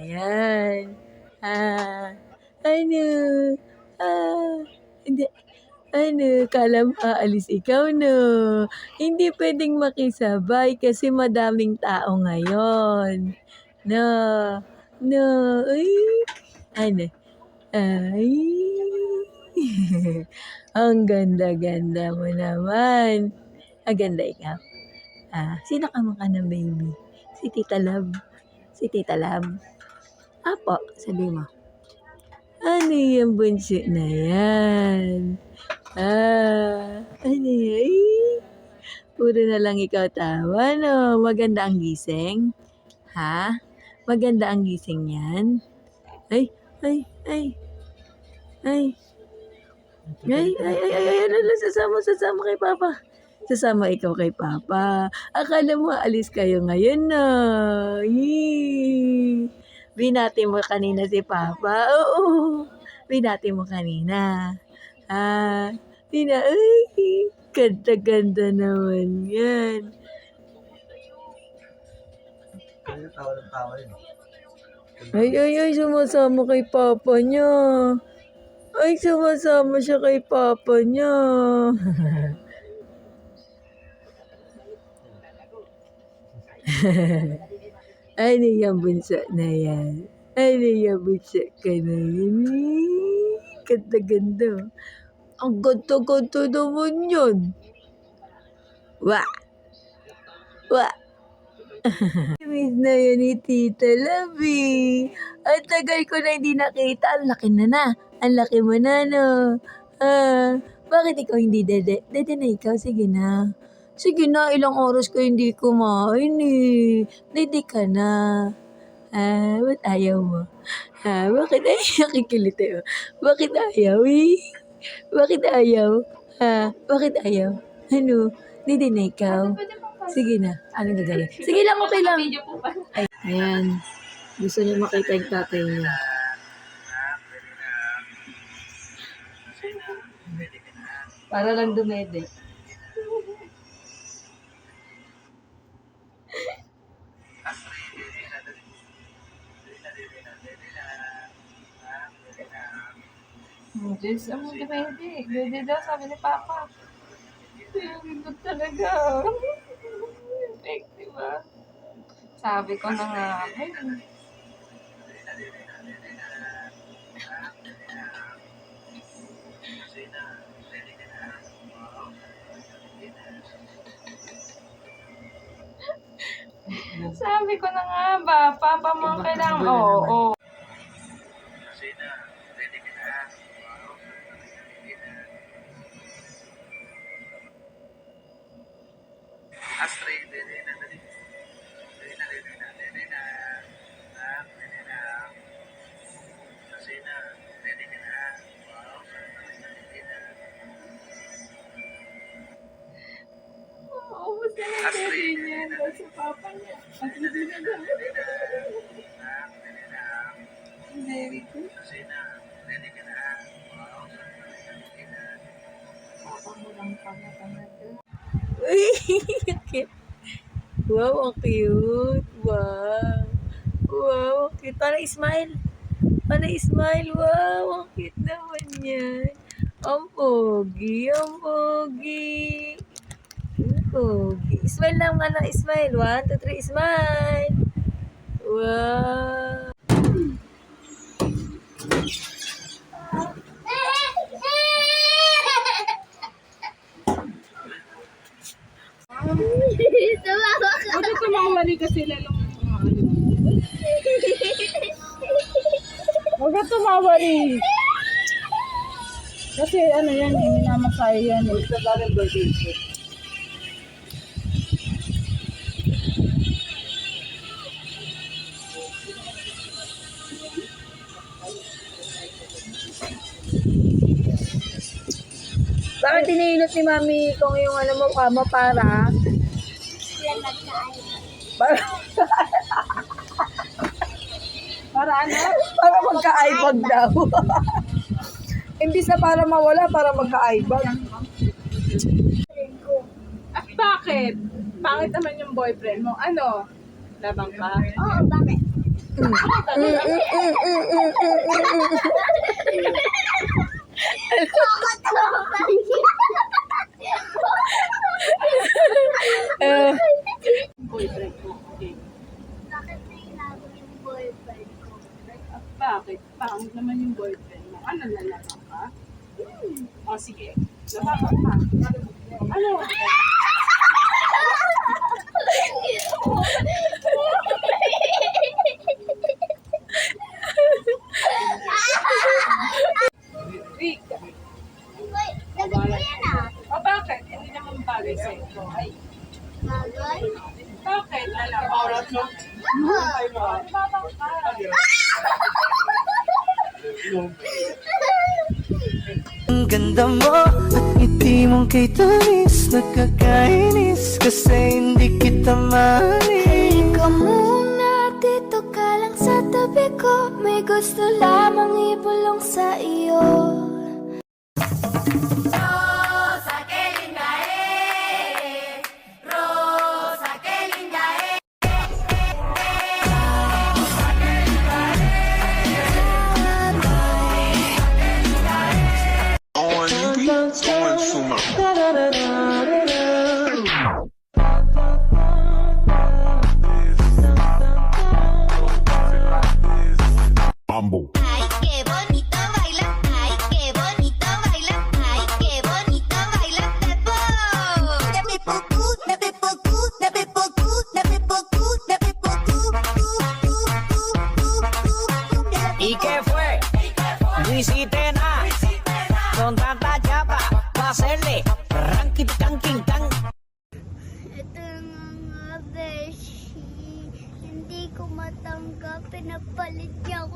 yan. Ano? Hindi. Ano, kala mo aalis ikaw, no? Hindi pwedeng makisabay kasi madaming tao ngayon. No, no, ay, ano, ay, ang ganda-ganda mo naman. Ang ganda ikaw. Sino kamukha ng baby? Si Tita Love. Si Tita Love. Apo, sabi mo. Ano yung bunso na yan? Ano yan? Puro na lang ikaw tawa, no? Maganda ang gising? Ha? Maganda ang gising yan? Ay, ay, ay. Ay. Ano, sasama kay Papa. Sasama ikaw kay Papa. Akala mo alis kayo ngayon, no? Yee. Binati mo kanina si Papa. Oo. Binati mo kanina. Ay, ganda-ganda naman yan. Ay, sumasama kay Papa niya. Ay, sumasama siya kay Papa niya. Ano yung bunso na yan? Ano yung bunso ka na yan? Ganda-ganda. Ang ganda-ganda naman yun. Wah! Wah! Miss na yun ni Tita Labi. Ang tagal ko na hindi nakita. Ang laki na. Ang laki mo na, no? Bakit ikaw hindi dede? Dede na ikaw? Sige na. Sige na, ilang oras ko hindi kumain eh. Dede ka na. Ba't ayaw mo? Bakit ayaw? Kikilit eh. Bakit ayaw eh? Bakit ayaw? Bakit ayaw? Ano? Dede na ikaw? Sige na. Anong gagawin? Sige lang, okay lang. Ay, ayan. Gusto niya makita yung tatay niya. Para lang dumede. Diyos, ang dumede. Dede daw, sabi ni Papa. Ito talaga. Diba? Sabi ko na nga. Sabi ko na nga ba, Papa mo kailangan. Oo. Astray, Ubus na lang dede niya. Dahil sa Papa niya. At hindi na dede. Very good. Papa mo lang pala talaga. Uy, cute. Wow, ang cute. Wow. Wow, ang cute. Parang smile. Parang smile. Wow, ang cute naman yan. Ang pogi, ang pogi. Ang pogi. Smile lang nga lang, smile. 1, 2, 3, smile. Wow. Ano tumawali ka sila lang? Huwag ka tumawali. Kasi ano yan eh, minamasaya yan eh. Bakit tinihinot ni Mami kung yung ano mo, kama para? Para ano? Para magka-ibag daw. Imbis na para mawala, para magka-ibag. At bakit? Bakit naman yung boyfriend mo? Ano? Labang ka? Oo, bakit? Boyfriend ko. Okay. Bakit nailaban yung boyfriend ko? Bakit? Pangit naman yung boyfriend mo. Ano, lalaki ka? O, sige. Lalaki ka. Ano? Rick. Wait, lagot ko yan ah. O, bakit? Hindi naman bagay sa'yo. Ay, Bagay? bakit? Lalaki. Babang ka. Ang ganda mo at ngiti mong kay tamis, nakakainis kasi hindi kita mahalin. Ikaw muna, dito ka lang sa tabi ko. May gusto lamang ibulong sa iyo. Mambo. Ay, qué bonito baila. Ay, qué bonito baila. Ay, qué bonito baila. ¿Y qué fue? No hiciste nada. Con tanta chapa, pa' hacerle ranking, tanking, tan. Ito nga, beshi. Hindi ko matanggap. Pinapalit niya